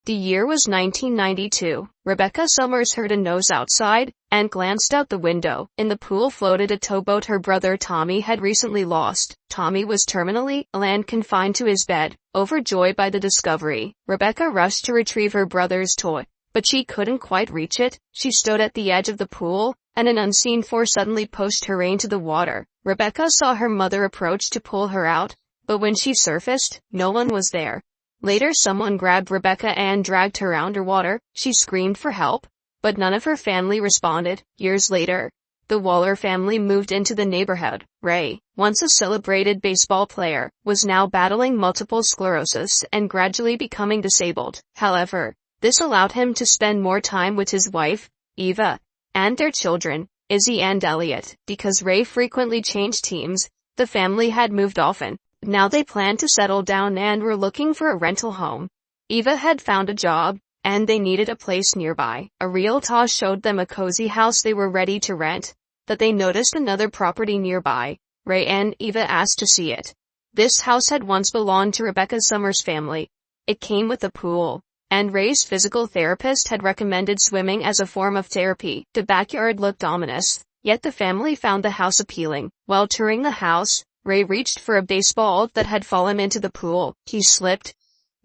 The year was 1992. Rebecca Summers heard a noise outside and glanced out the window. In the pool floated a towboat her brother Tommy had recently lost. Tommy was terminally ill and confined to his bed. Overjoyed by the discovery, Rebecca rushed to retrieve her brother's toy, but she couldn't quite reach it. She stood at the edge of the pool, and an unseen force suddenly pushed her into the water. Rebecca saw her mother approach to pull her out, but when she surfaced, no one was there. Later someone grabbed Rebecca and dragged her underwater. She screamed for help, but none of her family responded. Years later, the Waller family moved into the neighborhood. Ray, once a celebrated baseball player, was now battling multiple sclerosis and gradually becoming disabled. However, this allowed him to spend more time with his wife, Eva, and their children, Izzy and Elliot. Because Ray frequently changed teams, the family had moved often. Now they planned to settle down and were looking for a rental home. Eva had found a job, and they needed a place nearby. A realtor showed them a cozy house they were ready to rent. That they noticed another property nearby. Ray and Eva asked to see it. This house had once belonged to Rebecca Summers' family. It came with a pool, and Ray's physical therapist had recommended swimming as a form of therapy. The backyard looked ominous, yet the family found the house appealing. While touring the house, Ray reached for a baseball that had fallen into the pool. He slipped,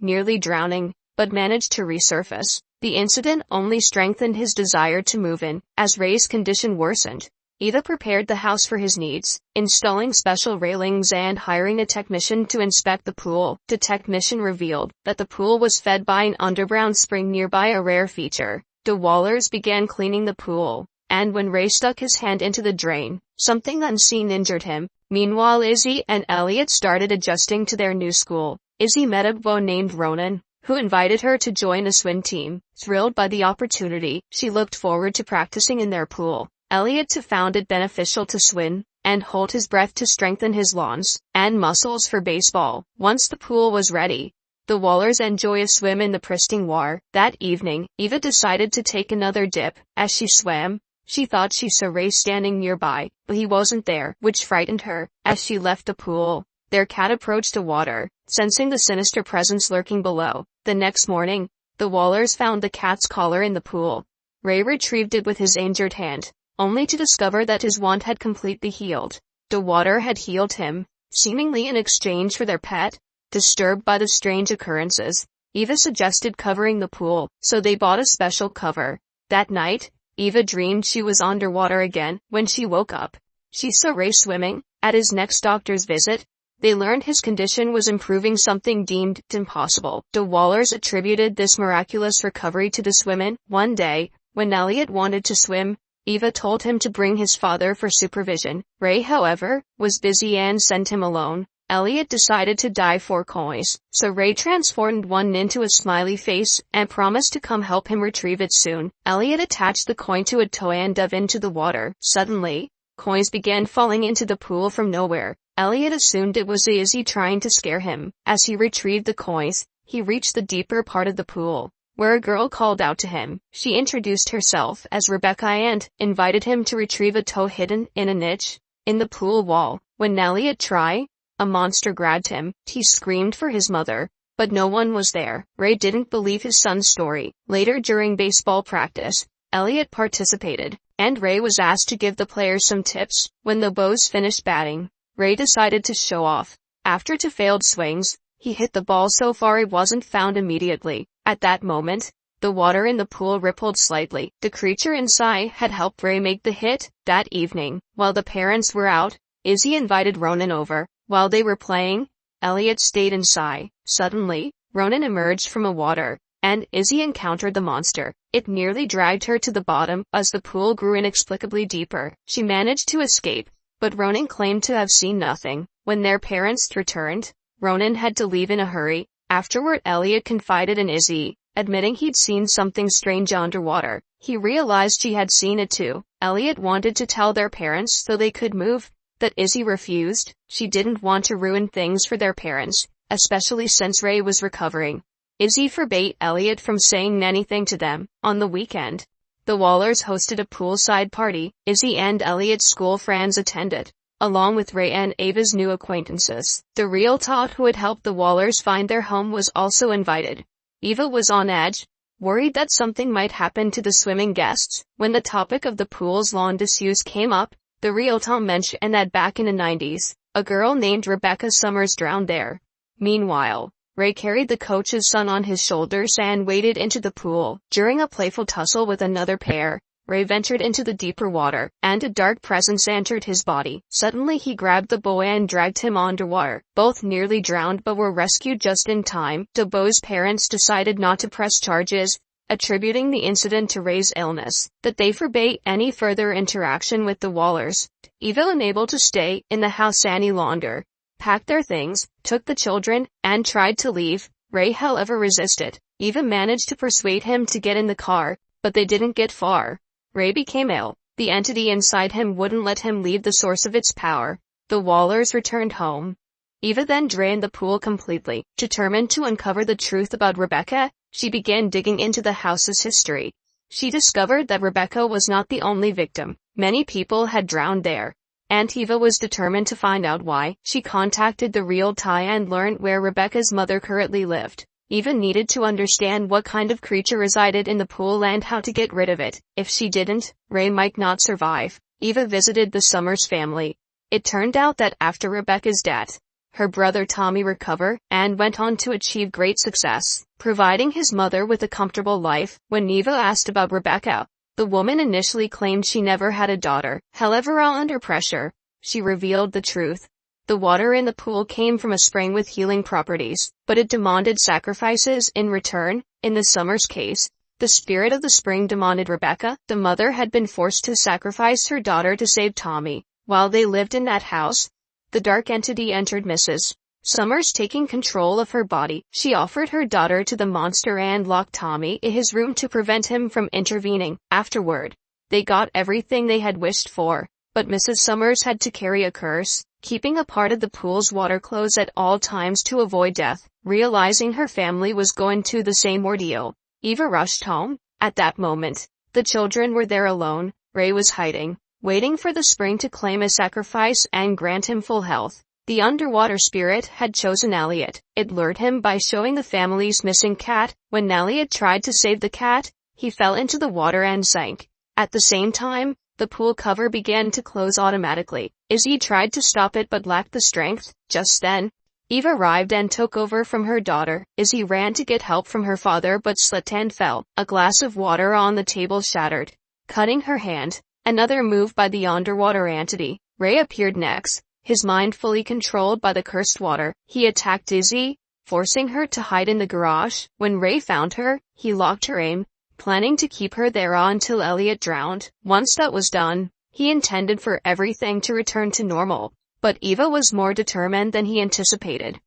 nearly drowning, but managed to resurface. The incident only strengthened his desire to move in. As Ray's condition worsened, Eva prepared the house for his needs, installing special railings and hiring a technician to inspect the pool. The technician revealed that the pool was fed by an underground spring nearby, a rare feature. The Wallers began cleaning the pool, and when Ray stuck his hand into the drain, something unseen injured him. Meanwhile, Izzy and Elliot started adjusting to their new school. Izzy met a boy named Ronan, who invited her to join a swim team. Thrilled by the opportunity, she looked forward to practicing in their pool. Elliot found it beneficial to swim and hold his breath to strengthen his lungs and muscles for baseball. Once the pool was ready, the Wallers enjoyed a swim in the pristine water. That evening, Eva decided to take another dip. As she swam, she thought she saw Ray standing nearby, but he wasn't there, which frightened her. As she left the pool, their cat approached the water, sensing the sinister presence lurking below. The next morning, the Wallers found the cat's collar in the pool. Ray retrieved it with his injured hand, only to discover that his wound had completely healed. The water had healed him, seemingly in exchange for their pet. Disturbed by the strange occurrences, Eva suggested covering the pool, so they bought a special cover. That night, Eva dreamed she was underwater again. When she woke up, she saw Ray swimming. At his next doctor's visit, they learned his condition was improving, something deemed impossible. The Wallers attributed this miraculous recovery to the swimming. One day, when Elliot wanted to swim, Eva told him to bring his father for supervision. Ray, however, was busy and sent him alone. Elliot decided to dive for coins, so Ray transformed one into a smiley face and promised to come help him retrieve it soon. Elliot attached the coin to a toy and dove into the water. Suddenly, coins began falling into the pool from nowhere. Elliot assumed it was Izzy trying to scare him. As he retrieved the coins, he reached the deeper part of the pool, where a girl called out to him. She introduced herself as Rebecca and invited him to retrieve a toe hidden in a niche in the pool wall. When Elliot tried, a monster grabbed him. He screamed for his mother, but no one was there. Ray didn't believe his son's story. Later during baseball practice, Elliot participated, and Ray was asked to give the players some tips. When the Bows finished batting, Ray decided to show off. After two failed swings, he hit the ball so far it wasn't found immediately. At that moment, the water in the pool rippled slightly. The creature inside had helped Ray make the hit. That evening, while the parents were out, Izzy invited Ronan over. While they were playing, Elliot stayed inside. Suddenly, Ronan emerged from the water, and Izzy encountered the monster. It nearly dragged her to the bottom. As the pool grew inexplicably deeper, she managed to escape, but Ronan claimed to have seen nothing. When their parents returned, Ronan had to leave in a hurry. Afterward, Elliot confided in Izzy, admitting he'd seen something strange underwater. He realized she had seen it too. Elliot wanted to tell their parents so they could move, that Izzy refused. She didn't want to ruin things for their parents, especially since Ray was recovering. Izzy forbade Elliot from saying anything to them. On the weekend, the Wallers hosted a poolside party. Izzy and Elliot's school friends attended, along with Ray and Ava's new acquaintances. The realtor who had helped the Wallers find their home was also invited. Eva was on edge, worried that something might happen to the swimming guests. When the topic of the pool's lawn disuse came up, the real Tom mentioned that back in the 90s, a girl named Rebecca Summers drowned there. Meanwhile, Ray carried the coach's son on his shoulders and waded into the pool. During a playful tussle with another pair, Ray ventured into the deeper water, and a dark presence entered his body. Suddenly he grabbed the boy and dragged him underwater. Both nearly drowned but were rescued just in time. The boy's parents decided not to press charges, attributing the incident to Ray's illness, that they forbade any further interaction with the Wallers. Eva, unable to stay in the house any longer, packed their things, took the children, and tried to leave. Ray, however, resisted. Eva managed to persuade him to get in the car, but they didn't get far. Ray became ill. The entity inside him wouldn't let him leave the source of its power. The Wallers returned home. Eva then drained the pool completely. Determined to uncover the truth about Rebecca, she began digging into the house's history. She discovered that Rebecca was not the only victim. Many people had drowned there. And Eva was determined to find out why. She contacted the real Ty and learned where Rebecca's mother currently lived. Eva needed to understand what kind of creature resided in the pool and how to get rid of it. If she didn't, Ray might not survive. Eva visited the Summers family. It turned out that after Rebecca's death, her brother Tommy recovered and went on to achieve great success, providing his mother with a comfortable life. When Eva asked about Rebecca, the woman initially claimed she never had a daughter. However, while under pressure, she revealed the truth. The water in the pool came from a spring with healing properties, but it demanded sacrifices in return. In the Summers case, the spirit of the spring demanded Rebecca. The mother had been forced to sacrifice her daughter to save Tommy. While they lived in that house, the dark entity entered Mrs. Summers, taking control of her body. She offered her daughter to the monster and locked Tommy in his room to prevent him from intervening. Afterward, they got everything they had wished for, but Mrs. Summers had to carry a curse, keeping a part of the pool's water closed at all times to avoid death. Realizing her family was going to the same ordeal, Eva rushed home. At that moment, the children were there alone. Ray was hiding, waiting for the spring to claim a sacrifice and grant him full health. The underwater spirit had chosen Elliot. It lured him by showing the family's missing cat. When Elliot tried to save the cat, he fell into the water and sank. At the same time, the pool cover began to close automatically. Izzy tried to stop it but lacked the strength. Just then, Eva arrived and took over from her daughter. Izzy ran to get help from her father but slipped and fell. A glass of water on the table shattered, cutting her hand. Another move by the underwater entity. Ray appeared next, his mind fully controlled by the cursed water. He attacked Izzy, forcing her to hide in the garage. When Ray found her, he locked her in, planning to keep her there until Elliot drowned. Once that was done, he intended for everything to return to normal. But Eva was more determined than he anticipated.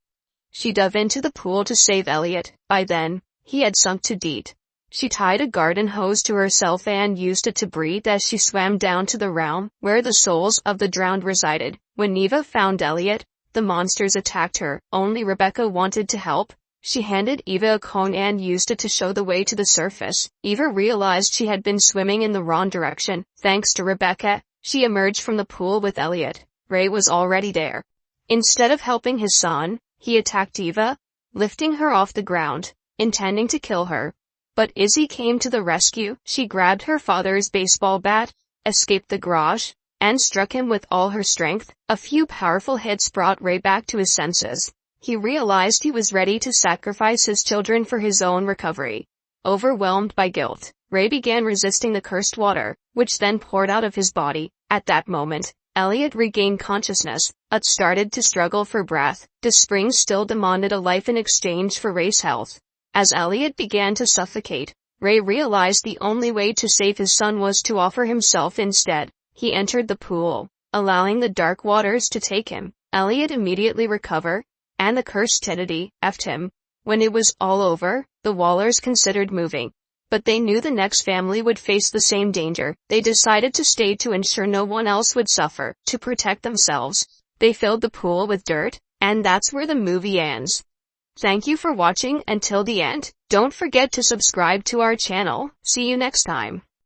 She dove into the pool to save Elliot. By then, he had sunk too deep. She tied a garden hose to herself and used it to breathe as she swam down to the realm where the souls of the drowned resided. When Eva found Elliot, the monsters attacked her. Only Rebecca wanted to help. She handed Eva a cone and used it to show the way to the surface. Eva realized she had been swimming in the wrong direction. Thanks to Rebecca, she emerged from the pool with Elliot. Ray was already there. Instead of helping his son, he attacked Eva, lifting her off the ground, intending to kill her. But Izzy came to the rescue. She grabbed her father's baseball bat, escaped the garage, and struck him with all her strength. A few powerful hits brought Ray back to his senses. He realized he was ready to sacrifice his children for his own recovery. Overwhelmed by guilt, Ray began resisting the cursed water, which then poured out of his body. At that moment, Elliot regained consciousness, but started to struggle for breath. The spring still demanded a life in exchange for Ray's health. As Elliot began to suffocate, Ray realized the only way to save his son was to offer himself instead. He entered the pool, allowing the dark waters to take him. Elliot immediately recovered, and the cursed entity left him. When it was all over, the Wallers considered moving, but they knew the next family would face the same danger. They decided to stay to ensure no one else would suffer. To protect themselves, they filled the pool with dirt, and that's where the movie ends. Thank you for watching until the end. Don't forget to subscribe to our channel. See you next time.